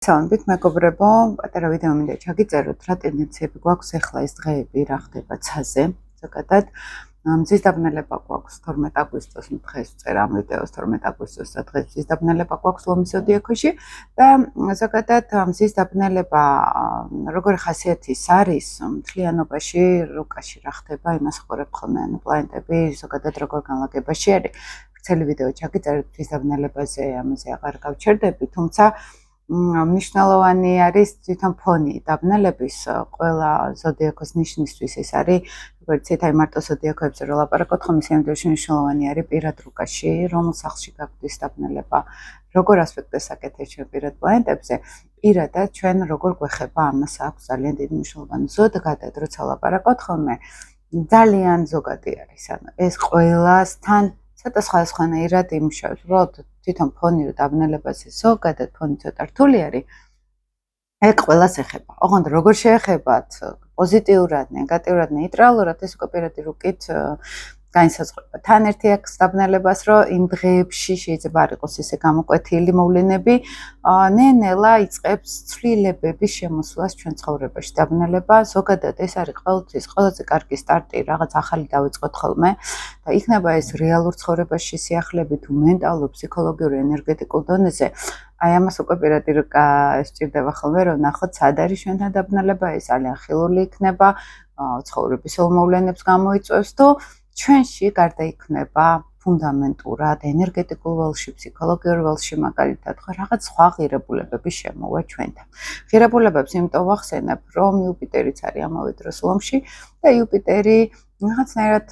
მოგესალმებით მეგობრებო, პატარა ვიდეო მინდა ჩაგიწეროთ, რა ტენდენციები გვაქვს ახლა ეს დღეები, რა ხდება ცაზე. ზოგადად მზის დაბნელება გვაქვს 12 აგვისტოს, დღეს ვწერ ამ ვიდეოს 12 აგვისტოს და დღეს მზის დაბნელება გვაქვს ლომის ზოდიაქოში და ზოგადად მზის დაბნელება როგორი ხასიათის არის მთლიანობაში, რუკაში რა ხდება, იმას ხორებ ხოლმე პლანეტები, ზოგადად როგორ განლაგებაში არის. ვრცელი ვიდეო ჩაგიწერეთ მზის დაბნელებაზე, ამაზე აღარ გავჩერდები, თუმცა მნიშვნელოვანი არის თვითონ ფონი დაბნელების ყველა ზოდიაქოს ნიშნისთვის ეს არის როგორც აი მარტო ზოდიაქოებზე რო ლაპარაკობთ ხომ ისე ამიტომ მნიშვნელოვანი არის პირად რუკაში რომელ სახლში გაგვდის დაბნელება როგორ ასპექტებს აკეთებს ჩვენ პირად პლანეტებზე პირადად ჩვენ როგორ გვეხება ამას აქვს ძალიან დიდი მნიშვნელობა ზოგადად როცა ლაპარაკობთ ხოლმე ძალიან ზოგადი არის ანუ ეს ყველასთან ცოტა სხვადასხვანაირად იმუშავებს უბრალოდ თვითონ ფონი დაბნელებაზე ზოგადად ფონი ცოტა რთული არის ეგ ყველას ეხება ოღონდ როგორ შეეხებათ პოზიტიურად ნეგატიურად ნეიტრალურად ეს უკვე პირადი რუკით განსაზღვრება თან ერთი აქვს დაბნელებას რომ იმ დღეებში შეიძლება არ იყოს ესე გამოკვეთილი მოვლენები ნელა იწყებს ცვლილებების შემოსვლას ჩვენ ცხოვრებაში დაბნელება ზოგადად ეს არის ყოველთვის ყველაზე კარგი სტარტი რაღაც ახალი დავიწყოთ ხოლმე და იქნება ეს რეალურ ცხოვრებაში სიახლეები თუ მენტალურ ფსიქოლოგიურ ენერგეტიკულ დონეზე აი ამას უკვე პირადი რუკა სჭირდება ხოლმე რომ ნახოთ სად არის ჩვენთან დაბნელება ეს ძალიან ხილული იქნება ცხოვრების მოვლენებს გამოიწვევს თუ ჩვენში გარდაიქმნება ფუნდამენტურად ენერგეტიკულ ველში, ფსიქოლოგიურ ველში მაგალითად ხო რაღაც სხვა ღირებულებების შემოვა ჩვენთან. ღირებულებებს იმიტომ ვახსენებ, რომ იუპიტერიც არის ამავე დროს ლომში და იუპიტერი რაღაცნაირად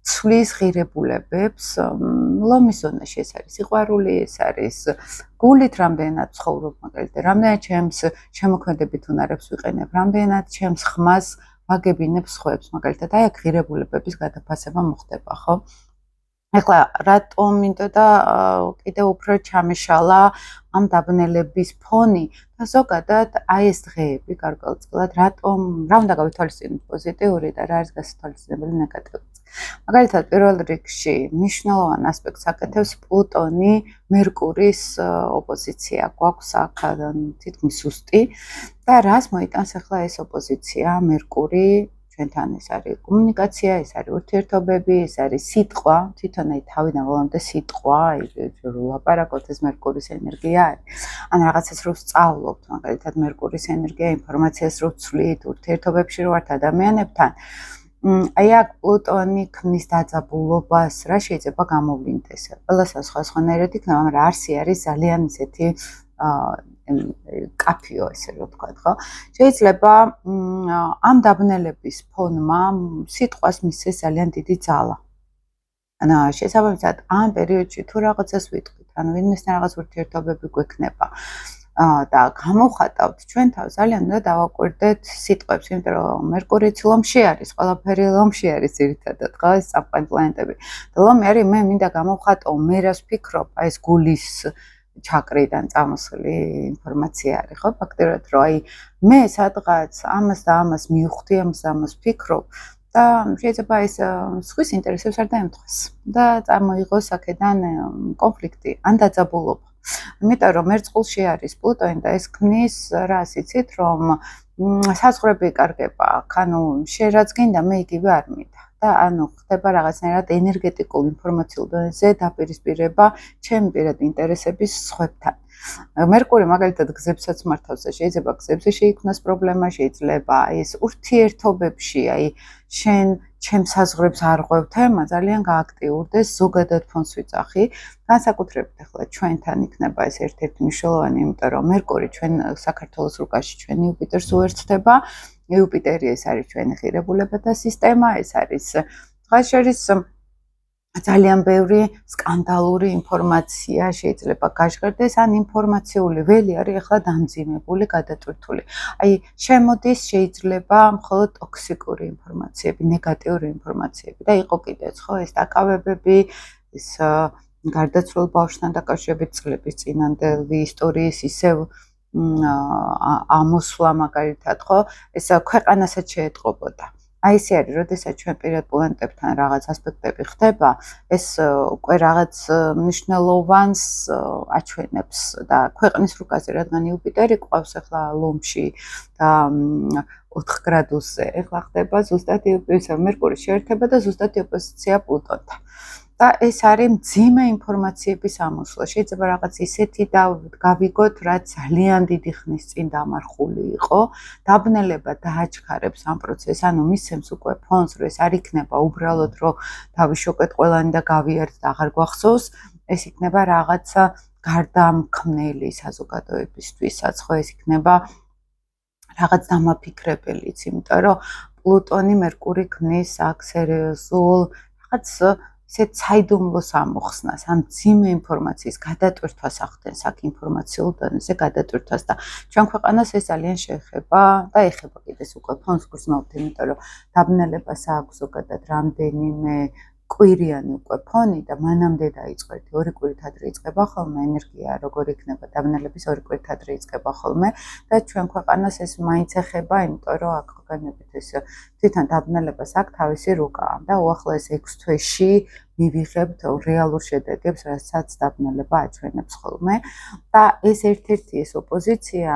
ცვლის ღირებულებებს ლომის ზონაში ეს არის სიყვარული, ეს არის გულით რამდენად ცხოვრობ მაგალითად, რამდენად ჩემს შემოქმედებით უნარებს ვიყენებ, რამდენად ჩემს ხმას ვაგებინებ სხვებს, მაგალითად, აი აქ ღირებულებების გადაფასება მოხდება, ხო? ეხლა რატომ მინდოდა კიდევ უფრო ჩამეშალა ამ დაბნელების ფონი და ზოგადად აი ეს დღეები გარკვეულწილად რატომ რა უნდა გავითვალისწინოთ პოზიტიური და რა არის გასათვალისწინებელი ნეგატიური. მაგალითად, პირველ რიგში მნიშვნელოვან ასპექტს აკეთებს პლუტონი მერკურის ოპოზიცია გვაქვს აქ თითქმის ზუსტი და რას მოიტანს ახლა ეს ოპოზიცია მერკური ჩვენთან ეს არის კომუნიკაცია, ეს არის ურთიერთობები, ეს არის სიტყვა, თვითონ აი თავიდან ბოლომდე სიტყვა, რო ლაპარაკობთ ეს მერკურის ენერგია არის. ან რაღაცას რო სწავლობთ, მაგალითად მერკურის ენერგია ინფორმაციას რო ვცვლით, ურთიერთობებში რო ვართ ადამიანებთან. აი აქ პლუტონი ქმნის დაძაბულობას, რა შეიძლება გამოვლინდეს. ყველასთან სხვადასხვანაირად იქნება, მაგრამ არსი არის ძალიან ისეთი კაფიო ესე რომ ვთქვათ, ხო? შეიძლება ამ დაბნელების ფონმა სიტყვას მისცეს ძალიან დიდი ძალა. ანუ შესაბამისად ამ პერიოდში თუ რაღაცას ვიტყვით, ანუ ვინმესთან რაღაც ურთიერთობები გვექნება და გამოვხატავთ ჩვენ თავს ძალიან უნდა დავაკვირდეთ სიტყვებს, იმიტომ რომ მერკურიც ლომში არის, ყველაფერი ლომში არის ძირითადად, ხო, ეს წამყვანი პლანეტები. და ლომი არის მე მინდა გამოვხატო, მე რას ვფიქრობ, აი ეს გულის ჩაკრიდან წამოსული ინფორმაცია არის, ხო, ფაქტობრივად, რომ აი მე სადღაც ამას და ამას მივხვდი, ამას და ამას ვფიქრობ და შეიძლება ეს სხვის ინტერესებს არ დაემთხოს და წარმოიღოს აქედან კონფლიქტი ან დაძაბულობა. იმიტომ რომ მერწყულში არის პლუტონი და ეს ქმნის რას იცით რომ საზღვრები იკარგება აქ ანუ შენ რაც გინდა მე იგივე არ მინდა და ანუ ხდება რაღაცნაირად ენერგეტიკულ ინფორმაციულ დონეზე დაპირისპირება ჩემი პირადი ინტერესების სხვებთან მერკური მაგალითად გზებსაც მართავს და შეიძლება გზებზე შეიქმნას პრობლემა შეიძლება ეს ურთიერთობებში აი შენ ჩემს საზღვრებს არ ღვევ თემა ძალიან გააქტიურდეს ზოგადად ფონს ვიძახი განსაკუთრებით ახლა ჩვენთან იქნება ეს ერთ-ერთი მნიშვნელოვანი იმიტომ რომ მერკური ჩვენ საქართველოს რუკაში ჩვენ იუპიტერს უერთდება იუპიტერი ეს არის ჩვენი ღირებულებათა სისტემა ეს არის დღეშორის ძალიან ბევრი სკანდალური ინფორმაცია შეიძლება გაჟღერდეს ან ინფორმაციული ველი არის ახლა დამძიმებული, გადატვირთული. აი შემოდის შეიძლება მხოლოდ ტოქსიკური ინფორმაციები, ნეგატიური ინფორმაციები და იყო კიდეც ხო ეს დაკავებები, ეს გარდაცვლილ ბავშვთან დაკავშირებით წლების წინანდელი ისტორიის ისევ ამოსვლა მაგალითად ხო ეს ქვეყანასაც შეეტყობოდა. აი ესე არის, როდესაც ჩვენ პირად პლანეტებთან რაღაც ასპექტები ხდება, ეს უკვე რაღაც მნიშვნელოვანს აჩვენებს და ქვეყნის რუკაზე, რადგან იუპიტერი ყავს ახლა ლომში და 4 გრადუსზე, ახლა ხდება ზუსტად მერკურის შეერთება და ზუსტად ოპოზიცია პლუტონთან. და ეს არის მძიმე ინფორმაციების ამოსვლა. შეიძლება რაღაც ისეთი გავიგოთ, რაც ძალიან დიდი ხნის წინ დამარხული იყო, დაბნელება დააჩქარებს ამ პროცესს, ანუ მისცემს უკვე ფონს, რომ ეს არ იქნება უბრალოდ, რომ დავიშოკეთ ყველანი და გავიარეთ და აღარ გვახსოვს, ეს იქნება რაღაცა გარდამქმნელი საზოგადოებისთვისაც, ხო, ეს იქნება რაღაც დამაფიქრებელიც, იმიტომ რომ პლუტონი მერკური ქმნის აქ სერიოზულ რაღაც ისეთ საიდუმლოს ამოხსნას, ამ მძიმე ინფორმაციის გადატვირთვას ახდენს აქ ინფორმაციულ დონეზე გადატვირთვას და ჩვენ ქვეყანას ეს ძალიან შეეხება და ეხება კიდეს უკვე ფონს გრძნობთ, იმიტომ რომ დაბნელებას აქვს ზოგადად რამდენიმე კვირიანი უკვე ფონი და მანამდე დაიწყო ერთი 2 კვირით ადრე იწყება ხოლმე ენერგია როგორ იქნება დაბნელების 2 კვირით ადრე იწყება ხოლმე და ჩვენ ქვეყანას ეს მაინც ეხება, იმიტომ რომ აქ განებით ეს თვითონ დაბნელებას აქ თავისი რუკაა და უახლოეს 6 თვეში მივიღებთ რეალურ შედეგებს, რასაც დაბნელება აჩვენებს ხოლმე და ეს ერთ-ერთი ეს ოპოზიცია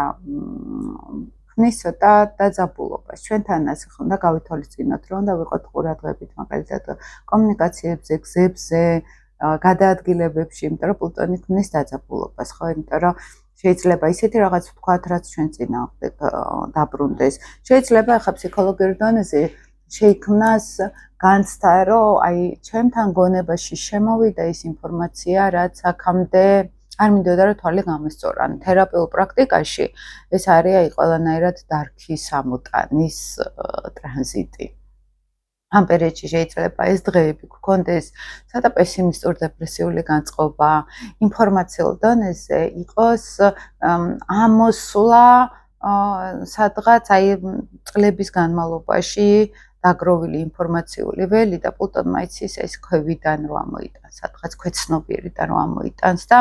ქმნის ცოტა დაძაბულობას. ჩვენთან ასე ხონდა გავითვალისწინოთ, რომ უნდა ვიყოთ ყურადღებით მაგალითად კომუნიკაციებზე, გზებზე, გადაადგილებებში, იმიტომ რომ პლუტონი ქმნის დაძაბულობას, ხო, იმიტომ რომ შეიძლება ისეთი რაღაც ვთქვათ, რაც ჩვენ წინააღმდეგ დაბრუნდეს. შეიძლება ახლა ფსიქოლოგიურ დონეზე შეიქმნას განცდა, რომ აი ჩემთან გონებაში შემოვიდა ის ინფორმაცია, რაც აქამდე არ მინდოდა რომ თვალი გამესწორა. ან თერაპიულ პრაქტიკაში ეს არის აი ყველანაირად დარქი სამოტანის ტრანზიტი. ამ პერიოდში შეიძლება ეს დღეები გქონდეს ცოტა პესიმისტური დეპრესიული განწყობა, ინფორმაციულ დონეზე იყოს ამოსვლა სადღაც აი წლების განმავლობაში დაგროვილი ინფორმაციული ველი და პლუტონმა იცის ეს ქვევიდან რო ამოიტანს, სადღაც ქვეცნობიერიდან რო ამოიტანს და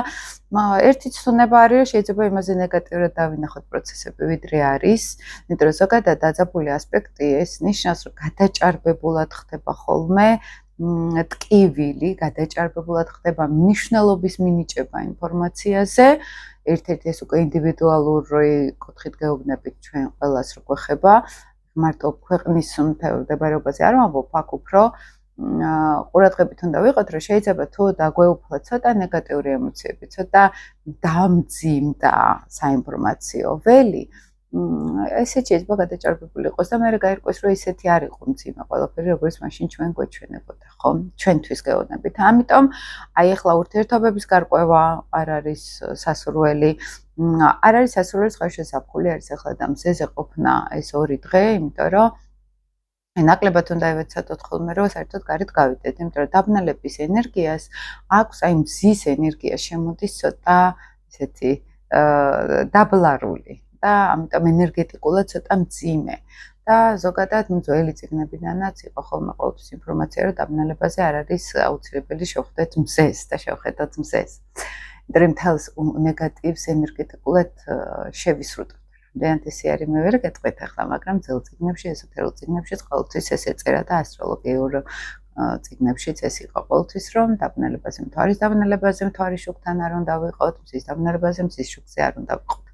ერთი ცნობა არის, რომ შეიძლება იმაზე ნეგატიურად დავინახოთ პროცესები, ვიდრე არის, იმიტომ რომ ზოგადად დაძაბული ასპექტი ეს ნიშნავს, რომ გადაჭარბებულად ხდება ხოლმე ტკივილი, გადაჭარბებულად ხდება მნიშვნელობის მინიჭება ინფორმაციაზე, ერთ-ერთი ეს უკვე ინდივიდუალური კუთხით გეუბნებით ჩვენ ყველას რო გვეხება, მარტო ქვეყნის მდებარეობაზე არ ვამბობ, აქ უფრო ყურადღებით უნდა ვიყოთ, რომ შეიძლება თუ დაგვეუფლა ცოტა ნეგატიური ემოციები, ცოტა დამძიმდა საინფორმაციო ველი, ესეც შეიძლება გადაჭარბებული იყოს და მე გაირკვეს, რომ ისეთი არ იყო მძიმე ყველაფერი, როგორც მაშინ ჩვენ გვეჩვენებოდა, ხო? ჩვენთვის გეუბნებით. ამიტომ აი ახლა ურთიერთობების გარკვევა არ არის სასურველი. არ არის სასურველი ხარშესაფხული არის ახლა და მზეზე ყოფნა ეს 2 დღე, იმიტომ რომ ნაკლებად უნდა ევეცადოთ ხოლმე, რომ საერთოდ გარეთ გავიდეთ, იმიტომ რომ დაბნელების ენერგიას აქვს აი მზის ენერგია შემოდის ცოტა ესეთი დაბლარული და ამიტომ ენერგეტიკულად ცოტა მძიმე. და ზოგადად ძველი წიგნებიდანაც იყო ხოლმე ყოველთვის ინფორმაცია, რომ დაბნელებაზე არ არის აუცილებელი შევხვდეთ მზეს და შევხედოთ მზეს. იმიტომ რომ თავს ნეგატივს ენერგეტიკულად შევისრუტოთ. რამდენად ესე არის მე ვერ გეტყვით ახლა, მაგრამ ძველ წიგნებში, ეზოთერულ წიგნებში ყოველთვის ეს ეწერა და ასტროლოგიურ წიგნებშიც ეს იყო ყოველთვის, რომ დაბნელებაზე მთვარის შუქთან არ უნდა ვიყოთ, მზის დაბნელებაზე მზის შუქზე არ უნდა ვიყოთ.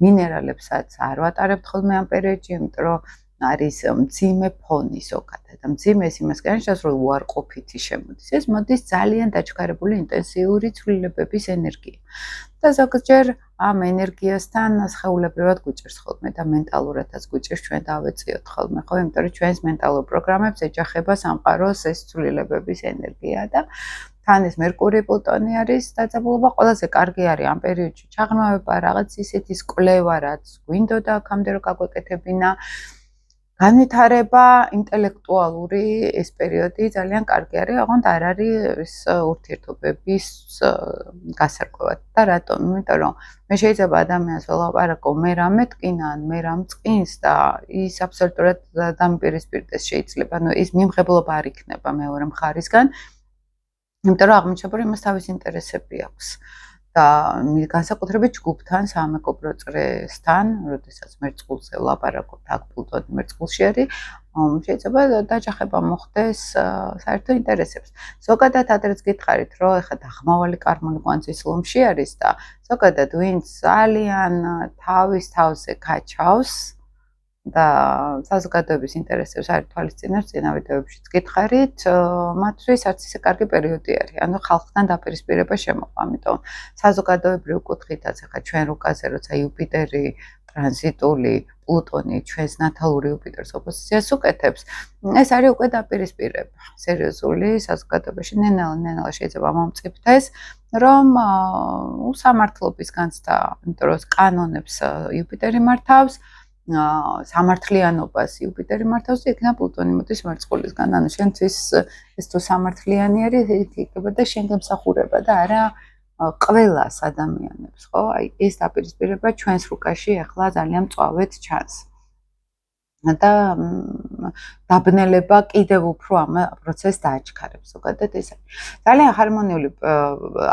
მინერალებსაც არ ვატარებთ ხოლმე ამ პერიოდში, იმიტომ რომ არის მძიმე ფონი ზოგადად. მძიმე ეს იმას განსხვავებს, რომ უარყოფითი შემოდის. ეს მოდის ძალიან დაჩქარებული ინტენსიური ცვლილებების ენერგია. და ზოგჯერ ამ ენერგიასთან სხეულებრივად გვიჭერს ხოლმე და მენტალურადაც გვიჭერს, ჩვენ დავეციოთ ხოლმე, ხო? იმიტომ რომ ჩვენს მენტალურ პროგრამებს ეჯახება სამყაროს ეს ცვლილებების ენერგია და თან ეს მერკური პლუტონი არის დაძაბულობა, ყველაზე კარგი არის ამ პერიოდში ჩაღრმავება, რაღაც ისეთის კვლევა, რაც გვინდოდა აქამდე რომ გაგვეკეთებინა. განვითარება ინტელექტუალური ეს პერიოდი ძალიან კარგი არის, ოღონდ არ არის ურთიერთობების გასარკვევად. და რატომ? იმიტომ რომ მე შეიძლება ადამიანს ველაპარაკო, მე რამე ტკინა, ან მე რამ წკინს და ის აბსოლუტურად დამპირისპირდეს შეიძლება, ანუ ის მიმღებლობა არ იქნება მეორე მხარისგან. იმიტომ რომ აღმოჩნდება, რომ იმას თავის ინტერესები აქვს. და განსაკუთრებით ჯგუფთან, სამეკობრო წრესთან, როდესაც მერწყულზე ვლაპარაკობთ, აქ პლუტონი მერწყულში არის, შეიძლება დაჯახება მოხდეს საერთო ინტერესებს. ზოგადად ადრეც გითხარით, რომ ეხლა დაღმავალი კარმული კვანძის ლომში არის და ზოგადად ვინც ძალიან თავის თავზე გაჩავს და საზოგადოების ინტერესებს არ თვალისწინებს წინა ვიდეოებშიც გითხარით, მათთვის არც ისე კარგი პერიოდი არის. ანუ ხალხთან დაპირისპირება შემოყვა, ამიტომ საზოგადოებრივ კუთხითაც ეხლა ჩვენ რუკაზე როცა იუპიტერი ტრანზიტული პლუტონი ჩვენს ნათალურ იუპიტერს ოპოზიციას უკეთებს, ეს არის უკვე დაპირისპირება სერიოზული საზოგადოებაში. ნელა შეიძლება მომწიფდეს, რომ უსამართლობის განცდა, იმიტომ რომ კანონებს იუპიტერი მართავს, სამართლიანობას იუპიტერი მართავს და იქნება პლუტონი მოდის მერწყულისგან. ანუ შენთვის ეს თუ სამართლიანი არის, იქნება და შენ გემსახურება და არა ყველას ადამიანებს, ხო? აი ეს დაპირისპირება ჩვენს რუკაში ახლა ძალიან მწვავედ ჩანს. და დაბნელება კიდევ უფრო ამ პროცესს დააჩქარებს. ზოგადად ეს ძალიან ჰარმონიული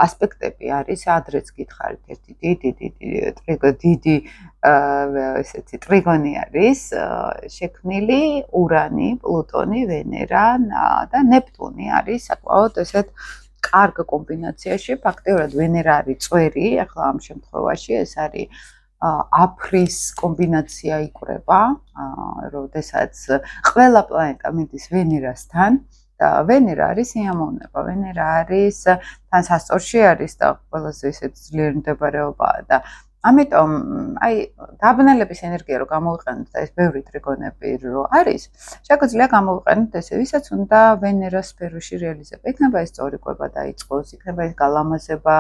ასპექტები არის, ადრეც გითხარით, ერთი დიდი ესეთი ტრიგონი არის შექმნილი, ურანი, პლუტონი, ვენერა და ნეპტუნი არის საკმაოდ ესეთ კარგ კომბინაციაში. ფაქტიურად ვენერა არის წვერი, ახლა ამ შემთხვევაში ეს არის აფრის კომბინაცია იკვრება, როდესაც ყველა პლანეტა მიდის ვენერასთან და ვენერა არის სიამოვნება, ვენერა არის თან სასწორში არის და ყველაზე ესეთ ძლიერი მდებარეობაა და ამიტომ აი დაბნელების ენერგია რო გამოვიყენოთ და ეს ბევრი ტრიგონები რო არის, შეგვიძლია გამოვიყენოთ ესე, ვისაც უნდა ვენერას სფეროში რეალიზება. იქნება ეს სწორიკვება დაიწყოს, იქნება ეს გალამაზება,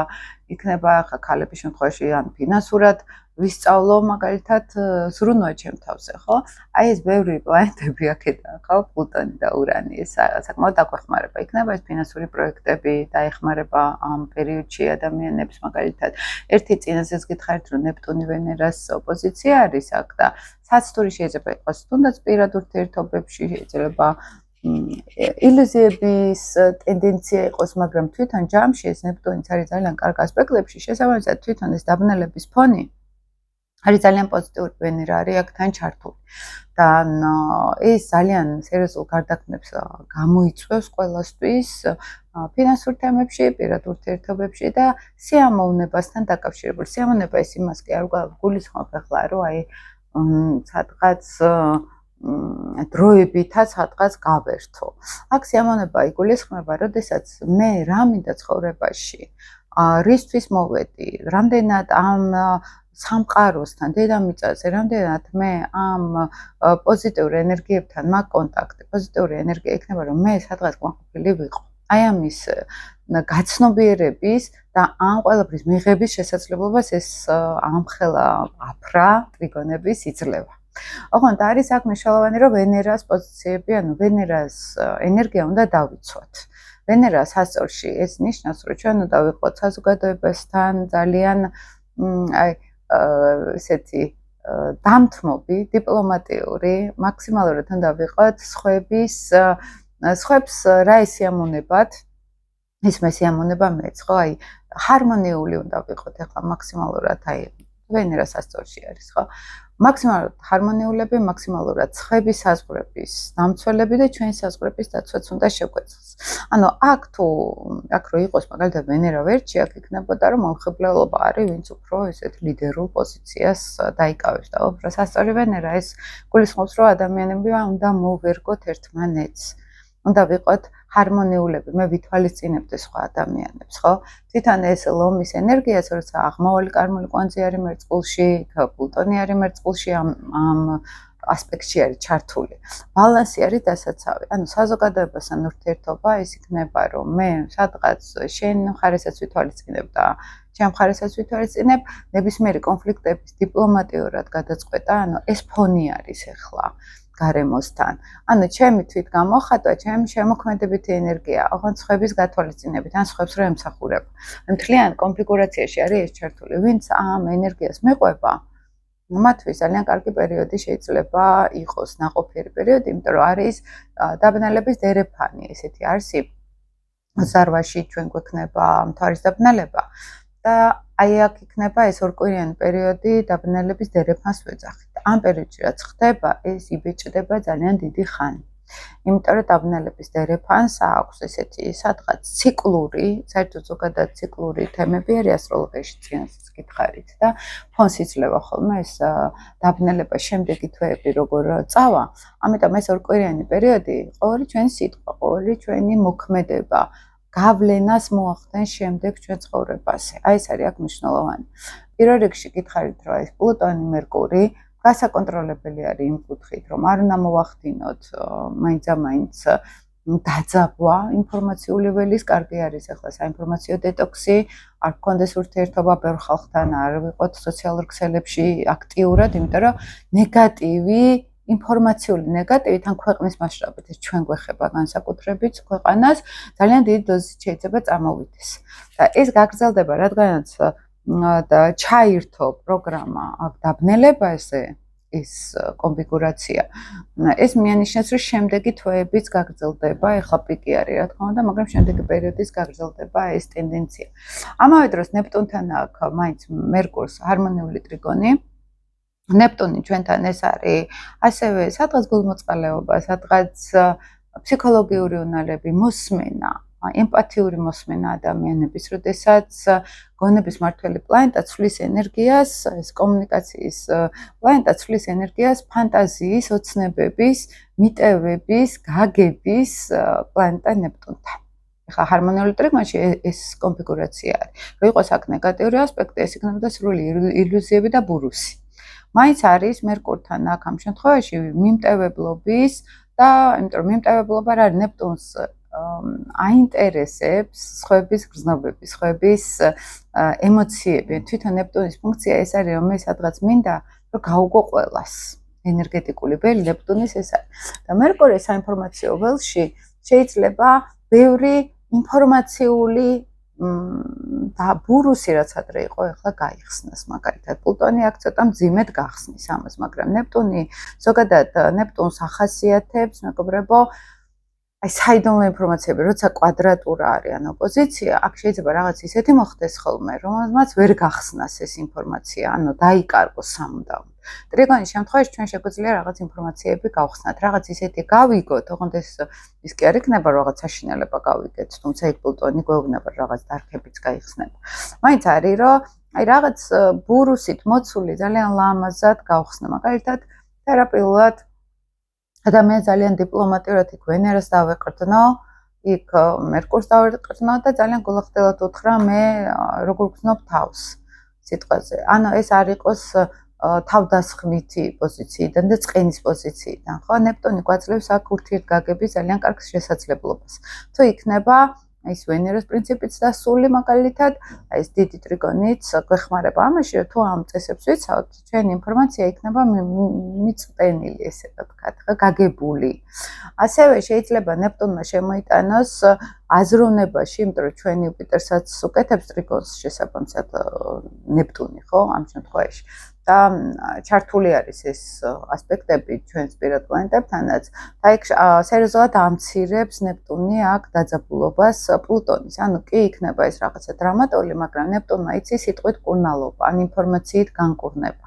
იქნება ხა ქალების შემთხვევაში ან ფინანსურად ვისწავლო მაგალითად ზრუნვა ჩემ თავზე, ხო? აი ეს ბევრი პლანეტები აქედაა, ხო? პლუტონი და ურანი, ეს საკმაოდ დაგვეხმარება. იქნება ეს ფინანსური პროექტები დაეხმარება ამ პერიოდში ადამიანებს, მაგალითად. ერთი წინაზეც გითხარით, რომ ნეპტუნი ვენერას ოპოზიცია არის აქ და საცდური შეიძლება იყოს თუნდაც პირად ურთიერთობებში, შეიძლება ილუზიების ტენდენცია იყოს, მაგრამ თვითონ ჯამში ეს ნეპტუნიც არის ძალიან კარგ ასპექტებში, შესაბამისად თვითონ ეს დაბნელების ფონი არის ძალიან პოზიტიური, ვენერა არის აქთან ჩართული და ეს ძალიან სერიოზულ გარდაქმნებს გამოიწვევს ყველასთვის ფინანსურ თემებში, პირად ურთიერთობებში და სიამოვნებასთან დაკავშირებული. სიამოვნება ეს იმას კი არ გულისხმობ ახლა, რომ აი სადღაც დროებითაც სადღაც გავერთო. აქ სიამოვნება იგულისხმება, როდესაც მე რა მინდა ცხოვრებაში, რისთვის მოვედი, რამდენად ამ სამყაროსთან, დედამიწაზე, რამდენად მე ამ პოზიტიურ ენერგიებთან მაქვს კონტაქტი, პოზიტიური ენერგია იქნება, რომ მე სადღაც ყოფილი ვიყო. აი ამის გაცნობიერების და ამ ყველაფრის მიღების შესაძლებლობას ეს ამხელა აფრა ტრიგონების იძლევა. ოღონდ არის აქ მნიშვნელოვანი, რომ ვენერას პოზიციები, ანუ ვენერას ენერგია უნდა დავიცვათ. ვენერა სასწორში ეს ნიშნავს, რომ ჩვენ უნდა ვიყოთ საზოგადოებასთან ძალიან აი ესეთი დამთმობი, დიპლომატიური, მაქსიმალურად უნდა ვიყოთ სხვებს რა ესიამოვნებათ, ის მესიამონება მეც, ხო? აი ჰარმონიული უნდა ვიყოთ ახლა მაქსიმალურად, აი ვენერა სასწორში არის, ხო? მაქსიმალურად ჰარმონიულები, მაქსიმალურად ცხების საზღვრების დამცველები და ჩვენი საზღვრების დაცვაც უნდა შეგვეძლოს. ანუ აქ რო იყოს მაგალითად ვენერა ვერტში, აქ იქნებოდა რომ მომხიბლელობა არის, ვინც უფრო ესეთ ლიდერულ პოზიციას დაიკავებს და უფრო სასწორი ვენერა ეს გულისხმობს, რომ ადამიანები უნდა მოვერგოთ ერთმანეთს. უნდა ვიყოთ ჰარმონიულები, მე ვითვალისწინებდე სხვა ადამიანებს, ხო? თვითონ ეს ლომის ენერგიას, როცა აღმავალი კარმული კვანძი არის მერწყულში, პლუტონი არის მერწყულში, ამ ასპექტში არის ჩართული. ბალანსი არის დასაცავი. ანუ საზოგადოებასთან ურთიერთობა ის იქნება, რომ მე სადღაც შენ მხარესაც ვითვალისწინებ და ჩემ მხარესაც ვითვალისწინებ, ნებისმიერი კონფლიქტების დიპლომატიურად გადაწყვეტა, ანუ ეს ფონი არის ახლა. გარემოსთან. ანუ ჩემი თვით გამოხატვა, ჩემი შემოქმედებითი ენერგია, ოღონდ სხვების გათვალისწინებით, ან სხვებს რა ემსახურება. მთლიან კონფიგურაციაში არის ეს ჩართული. ვინც ამ ენერგიას მიყვება, მათთვის ძალიან კარგი პერიოდი შეიძლება იყოს, ნაყოფიერი პერიოდი, იმიტომ რომ არის დაბნელების დერეფანი, ესეთი არსი ზარვაში ჩვენ გვექნება მთვარის დაბნელება და აი აქ იქნება ეს ორკვირიანი პერიოდი დაბნელების დერეფანს ვეძახით. ამ პერიოდში რაც ხდება, ეს იბეჭდება ძალიან დიდი ხანი. იმიტომ რომ დაბნელების დერეფანს აქვს ესეთი სადღაც ციკლური, საერთოდ ზოგადად ციკლური თემები არის ასტროლოგიაში წინასაც გითხარით და ფონს იძლევა ხოლმე ეს დაბნელება შემდეგი თვეები როგორ წავა. ამიტომ ეს ორკვირიანი პერიოდი ყოველი ჩვენი სიტყვა, ყოველი ჩვენი მოქმედება გავლენას მოახდენს შემდეგ ჩვენ ცხოვრებაზე. აი ეს არის აქ მნიშვნელოვანი. პირველ რიგში გითხარით რომ ეს პლუტონი, მერკური გასაკონტროლებელი არის იმ კუთხით, რომ არ უნდა მოვახდინოთ მაინც დაძაბვა ინფორმაციული ველის, კარგი არის ახლა საინფორმაციო დეტოქსი, არ გქონდეს ურთიერთობა ბევრ ხალხთან, არ ვიყოთ სოციალურ ქსელებში აქტიურად, იმიტომ რომ ნეგატივი ინფორმაციული ნეგატივი თან ქვეყნის მასშტაბით ეს ჩვენ გვეხება განსაკუთრებით ქვეყანას ძალიან დიდი დოზით შეიძლება წამოვიდეს. და ეს გაგრძელდება, რადგანაც და ჩაირთო პროგრამა აქ დაბნელებაზე ეს კონფიგურაცია. ეს მიანიშნებს, რომ შემდეგი თვეებიც გაგრძელდება, ეხლა პიკი არის, რა თქმა უნდა, მაგრამ შემდეგი პერიოდის გაგრძელდება ეს ტენდენცია. ამავე დროს ნეპტუნთან აქვს მაინც მერკურს ჰარმონიული ტრიგონი. ნეპტუნი ჩვენთან ეს არის ასევე სადღაც გულმოწყალეობა, სადღაც ფსიქოლოგიური უნარები, მოსმენა, ემპათიური მოსმენა ადამიანების, როდესაც გონების მართველი პლანეტა ცვლის ენერგიას, ეს კომუნიკაციის პლანეტა ცვლის ენერგიას ფანტაზიის, ოცნებების, მიტევების, გაგების პლანეტა ნეპტუნთან. ეხლა ჰარმონიული ტრიგონში ეს კონფიგურაცია არის. რო იყოს აქ ნეგატიური ასპექტი, ეს იქნებოდა სრული ილუზიები და ბურუსი. მაინც არის მერკურთან აქ ამ შემთხვევაში მიმტევებლობის და იმიტომ რომ მიმტევებლობა რა არის ნეპტუნს აინტერესებს სხვების გრძნობები, სხვების ემოციები. თვითონ ნეპტუნის ფუნქცია ეს არის, რომ მე სადღაც მინდა რომ გაუგო ყველას. ენერგეტიკული ველი ნეპტუნის ეს არის. და მერკური საინფორმაციო ველში შეიძლება ბევრი ინფორმაციული და ბურუსი რაც ადრე იყო, ახლა გაიხსნას მაგალითად. პლუტონი აქ ცოტა მძიმედ გახსნის ამას, მაგრამ ნეპტუნი ზოგადად ნეპტუნს ახასიათებს, მეგობრებო, აი საიდუმლო ინფორმაციები, როცა კვადრატურა არის ან ოპოზიცია, აქ შეიძლება რაღაც ისეთი მოხდეს ხოლმე, რომელმაც ვერ გახსნას ეს ინფორმაცია, ანუ დაიკარგოს სამუდამოდ. ტრიგონის შემთხვევაში ჩვენ შეგვიძლია რაღაც ინფორმაციები გავხსნათ, რაღაც ისეთი გავიგოთ, ოღონდ ის კი არ იქნება რაღაც საშინელება გავიგეთ, თუმცა იქ პლუტონი გვეუბნება რაღაც დარგებიც გაიხსნება. მაინც არის, რომ აი რაღაც ბურუსით მოცული ძალიან ლამაზად გავხსნა, მაგალითად, თერაპიულად ადამიანი ძალიან დიპლომატიურად იქ ვენერას დავეყრდნო, იქ მერკურს დავეყრდნო და ძალიან გულახდილად უთხრა მე როგორ გრძნობ თავს სიტყვაზე. ანუ ეს არ იყოს თავდასხმითი პოზიციიდან და წყენის პოზიციიდან, ხო? ნეპტუნი გვაძლევს აქ ურთიერთგაგების ძალიან კარგ შესაძლებლობას. თუ იქნება ის ვენერას პრინციპიც დასული მაგალითად, აი ეს დიდი ტრიგონიც გვეხმარება ამაში, რომ თუ ამ წესებს ვიცავთ, ჩვენი ინფორმაცია იქნება მიწტენილი, ესე ვთქვათ, გაგებული. ასევე შეიძლება ნეპტუნმა შემოიტანოს აზროვნებაში, იმიტომ რომ ჩვენი იუპიტერსაც უკეთებს ტრიგონს შესაბამისად ნეპტუნი, ხო, ამ შემთხვევაში. და ჩართული არის ეს ასპექტები ჩვენს პირად პლანეტებთანაც. და იქ სერიოზულად ამცირებს ნეპტუნი აქ დაძაბულობას პლუტონის. ანუ კი იქნება ეს რაღაცა დრამატული, მაგრამ ნეპტუნმა იცის სიტყვით კურნალობა, ან ინფორმაციით განკურნება.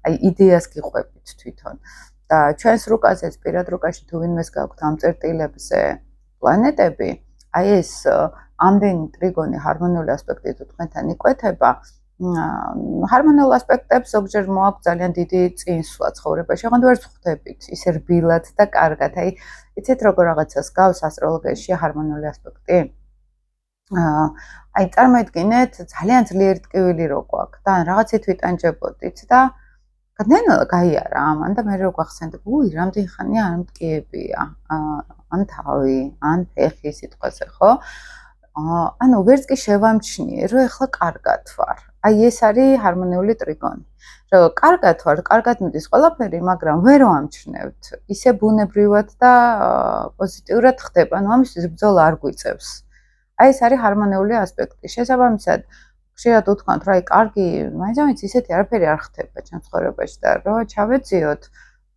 აი იდეას გიყვებით თვითონ. და ჩვენს რუკაზეც პირად რუკაში თუ ვინმეს გაქვთ ამ წერტილებზე პლანეტები, აი ეს ამდენი ტრიგონი ჰარმონიული ასპექტი თუ თქვენთან იკვეთება, ჰარმონიულ ასპექტებს ზოგჯერ მოაქვს ძალიან დიდი წინსვლა ცხოვრებაში, ოღონდ ვერ ვხვდებით ისე რბილად და კარგად. აი, იცით როგორ რაღაცას გავს ასტროლოგიაში ჰარმონიული ასპექტი? აი, წარმოიდგინეთ, ძალიან ძლიერი ტკივილი რო გვაქვს და რაღაცით ვიტანჯებოდით და გადაინოლა გაიარა ამან და მე რო გვახსენდებ, უი, რამდენი ხანია არ მტკიებია, ან თავი, ან ფეხი სიტყვაზე, ხო? ანუ ვერც კი შევამჩნიე, რომ ეხლა კარგად ვარ. აი ეს არის ჰარმონიული ტრიგონი. რომ კარგად ვარ, კარგად მიდის ყველაფერი, მაგრამ ვერ ვამჩნევთ. ისე ბუნებრივად და პოზიტიურად ხდება. ანუ ამისთვის ბრძოლა არ გვიწევს. აი ეს არის ჰარმონიული ასპექტი. შესაბამისად, ხშირად უთქვამთ, რომ აი კარგი, მაინც ისეთი არაფერი არ ხდება ჩემს ცხოვრებაში და რომ ჩავეძიოთ.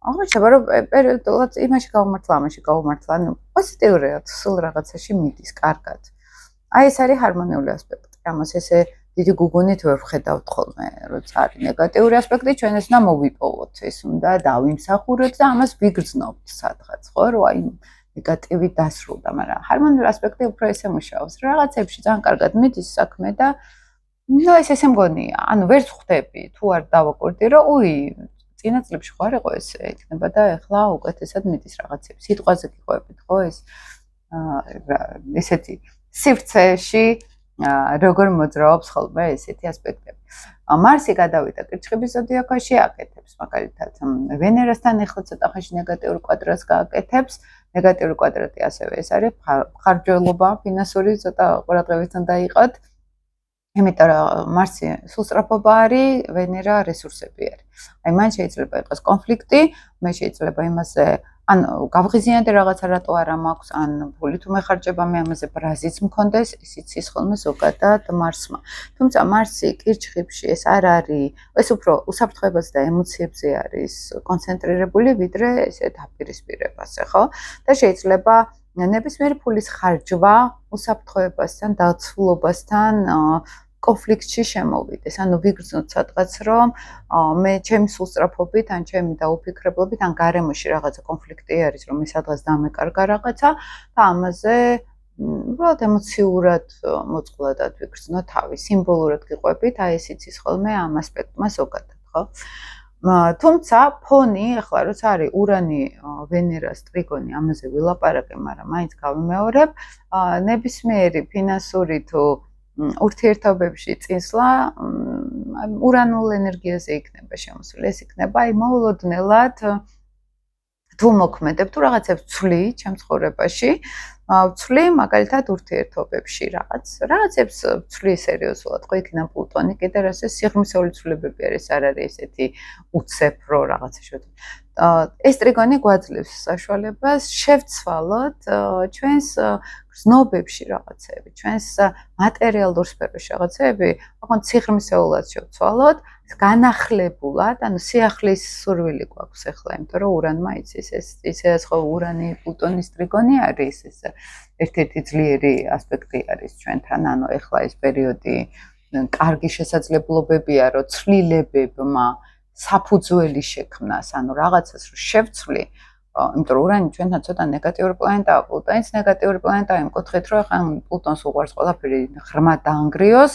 აღმოჩნდება, რომ პერიოდულად იმაში გავმართლა, ამაში გავმართლა, ანუ პოზიტიურად სულ რაღაცაში მიდის კარგად. აი ეს არის ჰარმონიული ასპექტი. ამას ესე დიდი გუგუნით ვერ ვხედავთ ხოლმე, როცა არის ნეგატიური ასპექტი, ჩვენ ეს უნდა მოვიპოვოთ, ეს უნდა დავიმსახუროთ და ამას ვიგრძნობთ სადღაც, ხო, რომ აი ნეგატივი დასრულდა, მაგრამ ჰარმონიული ასპექტი უფრო ესე მუშაობს, რაღაცებში ძალიან კარგად მიდის საქმე და ნუ ესე მგონია, ანუ ვერ ხვდები, თუ არ დავაკორდი, რომ წინა წლებში ხო არ იყო ესე, იქნება და ეხლა უკეთესად მიდის რაღაცები. სიტყვაზე გიყვებით, ხო ეს ესეთი სივრცეში როგორ მოძრაობს ხოლმე ესეთი ასპექტები. მარსი გადავიდა კირჩხიბის ზოდიაქოში, აკეთებს მაგალითად ვენერასთან ეხლა ცოტა ხანში ნეგატიურ კვადრატს გააკეთებს. ნეგატიური კვადრატი ასევე ეს არის ხარჯველობა, ფინანსური ცოტა ყურადღებით უნდა იყოთ. იმიტომ რომ მარსი სულსწრაფობა არის, ვენერა რესურსები არის. აი მან შეიძლება იყოს კონფლიქტი, მე შეიძლება იმაზე ან გავღიზიანდე რაღაცა რატო არა მაქვს, ან ფული თუ მეხარჯება მე ამაზე ბრაზიც მქონდეს, ისიც ის ხოლმე ზოგადად მარსმა. თუმცა მარსი კირჩხიბში ეს არ არის, ეს უფრო უსაფრთხოებაზე და ემოციებზე არის კონცენტრირებული, ვიდრე ესე დაპირისპირებაზე, ხო? და შეიძლება ნებისმიერი ფულის ხარჯვა უსაფრთხოებასთან, დაცულობასთან კონფლიქტში შემოვიდეს. ანუ ვიგრძნოთ სადღაც, რომ მე ჩემი სულსწრაფობით, ან ჩემი დაუფიქრებლობით, ან გარემოში რაღაცა კონფლიქტი არის, რომ მე სადღაც დამეკარგა რაღაცა და ამაზე უბრალოდ ემოციურად მოწყვლადად ვიგრძნო თავი, სიმბოლურად გიყვებით, აი ეს იცის ხოლმე ამ ასპექტმა ზოგადად, ხო? თუმცა ფონი, ახლა როცა არის ურანი, ვენერას ტრიგონი, ამაზე ვილაპარაკე, მაგრამ მაინც გავიმეორებ, ნებისმიერი ფინანსური თუ ურთიერთობებში წინსვლა ურანულ ენერგიაზე იქნება შემოსული. ეს იქნება აი მოულოდნელად თუ მოქმედებ, თუ რაღაცებს ვცვლი ჩემ ცხოვრებაში, ვცვლი მაგალითად ურთიერთობებში რაღაცებს ვცვლი სერიოზულად, ხო იქნა პლუტონი, კიდე ასე სიღრმისეული ცვლილებები არის, არ არის ესეთი უცეფრო რაღაცა შეუძლია. ეს ტრიგონი გვაძლევს საშუალებას შევცვალოთ ჩვენს გრძნობებში რაღაცები, ჩვენს მატერიალურ სფეროში რაღაცები, ოღონდ სიღრმისეულად შევცვალოთ, განახლებულად, ანუ სიახლის სურვილი გვაქვს ახლა, იმიტომ რომ ურანმა იცის ეს ხო ურანი პლუტონის ტრიგონი არის ეს ერთ-ერთი ძლიერი ასპექტი არის ჩვენთან, ანუ ახლა ეს პერიოდი კარგი შესაძლებლობებია, რომ ცვლილებებმა საფუძველი შექმნას, ანუ რაღაცას რომ შევცვლი, იმიტომ რომ ურანი ჩვენთან ცოტა ნეგატიური პლანეტაა, პლუტონიც ნეგატიური პლანეტაა, იმ კუთხით რომ ახლა პლუტონს უყვარს ყველაფერი ღრმად დაანგრიოს,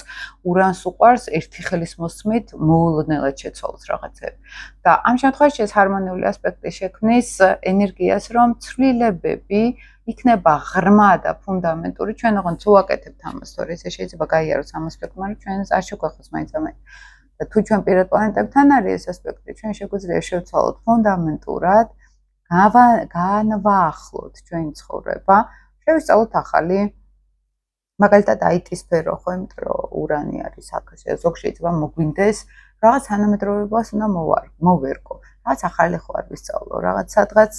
ურანს უყვარს ერთი ხელის მოსმით მოულოდნელად შეცვალოს რაღაცები. და ამ შემთხვევაში ეს ჰარმონიული ასპექტი შექმნის ენერგიას, რომ ცვლილებები იქნება ღრმა და ფუნდამენტური, ჩვენ ოღონდ ვაკეთებთ ამას, თორე ესე შეიძლება გაიაროს ამ ასპექტმა, რომ ჩვენს არ შეგვეხოს მაინც ამას. და თუ ჩვენ პირად პლანეტებთან არის ეს ასპექტი, ჩვენ შეგვიძლია შევცვალოთ ფუნდამენტურად, განვაახლოთ ჩვენი ცხოვრება, შევისწავლოთ ახალი, მაგალითად IT სფერო, ხო, იმიტომ რომ ურანი არის აქ, ზოგ შეიძლება მოგვინდეს, რაღაც თანამედროვეობას უნდა მოვერგო, რაღაც ახალი ხო არ ვისწავლო, რაღაც სადღაც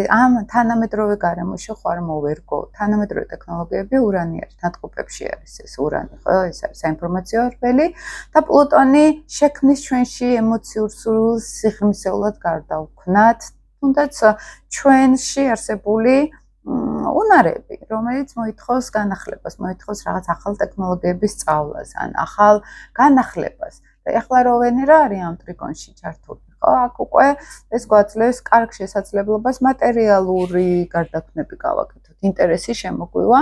ამ თანამედროვე გარემოში ხო არ მოვერგო, თანამედროვე ტექნოლოგიები ურანი არის, ნატყუპებში არის ეს ურანი, ხო, ეს არის საინფორმაციო რბელი და პლუტონი შექმნის ჩვენში ემოციურ სურვილს სიღრმისეულად გარდავქმნათ, თუნდაც ჩვენში არსებული უნარები, რომელიც მოითხოვს განახლებას, მოითხოვს რაღაც ახალ ტექნოლოგიების სწავლას, ან ახალ განახლებას. და ახლა რო ვენერა არის ამ ტრიგონში ჩართული, ხო, აქ უკვე ეს გვაძლევს კარგ შესაძლებლობას მატერიალური გარდაქმნები გავაკეთოთ, ინტერესი შემოგვივა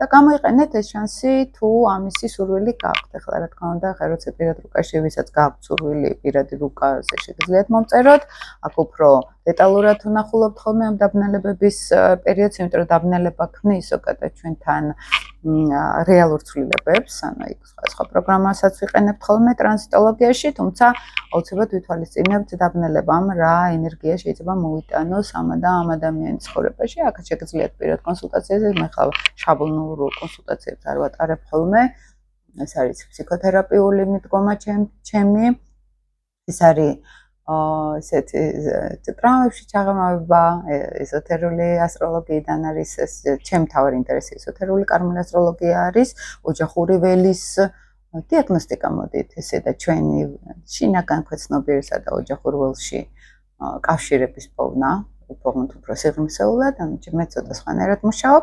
და გამოიყენეთ ეს შანსი თუ ამისი სურვილი გაქვთ. ახლა რა თქმა უნდა, ხა როცა პირად რუკაში ვისაც გაქვთ სურვილი პირადი რუკაზე შეგიძლიათ მომწეროთ, აქ უფრო დეტალურად ვნახულობთ ხოლმე ამ დაბნელებების პერიოდს, იმიტომ რომ დაბნელება ქმნის ზოგადად ჩვენთან რეალურ ცვლილებებს, ანუ იქ სხვა პროგრამასაც ვიყენებთ ხოლმე ტრანზიტოლოგიაში, თუმცა აუცილებლად ვითვალისწინებთ დაბნელებამ რა ენერგია შეიძლება მოვიტანოს ამ და ამ ადამიანის ცხოვრებაში. აქ შეგიძლიათ პირად კონსულტაციაზე, მე ხავ შაბლონურ კონსულტაციებს არ ვატარებ ხოლმე. ეს არის ფსიქოთერაპიული მიდგომა ჩემი. ეს არის ესეთი ტრამებში ჩაღრმავება, ეზოთერული ასტროლოგიიდან არის ეს ჩემი თავი ინტერესი, ეზოთერული კარმული ასტროლოგია არის, ოჯახური ველის დიაგნოსტიკა მოდით, ესე და ჩვენი შინაგან ქვეცნობიერისა და ოჯახურ ველში კავშირების პოვნა, უფრო სიღრმისეულად, ანუ მე ცოტა სხვანაირად მუშაობ.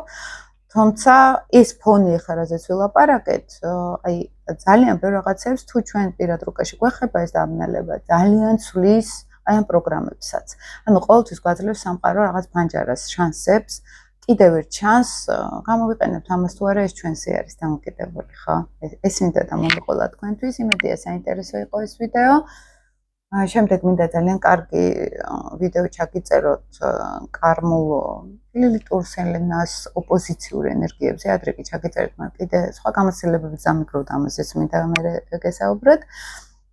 თუმცა ის ფონი ახლა რაზეც ვილაპარაკეთ, აი ძალიან ბევრ რაღაცებს თუ ჩვენ პირად რუკაში გვეხება ეს დამნელება, ძალიან ცვლის აი ამ პროგრამებსაც. ანუ ყოველთვის გვაძლევს სამყარო რაღაც ფანჯარას, შანსებს, კიდევ ერთ შანს გამოვიყენებთ ამას თუ არა ეს ჩვენსი არის დამოკიდებული, ხო? ეს მინდა და მომეყოლა თქვენთვის, იმედია საინტერესო იყო ეს ვიდეო. შემდეგ მინდა ძალიან კარგი ვიდეო ჩაგიწეროთ კარმულ ლილიტურ სელენას ოპოზიციურ ენერგიებზე, ადრე კი ჩაგიწერეთ, მაგრამ კიდე სხვა გამოცდილებებით დამიგროვდა ამაზეც მინდა მე გესაუბროთ.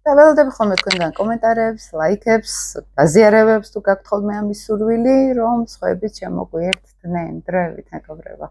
და ველოდები ხოლმე თქვენგან კომენტარებს, ლაიქებს, გაზიარებებს თუ გაქვთ ხოლმე ამის სურვილი, რომ სხვაებიც შემოგვიერთდნენ დროებით მეგობრებო.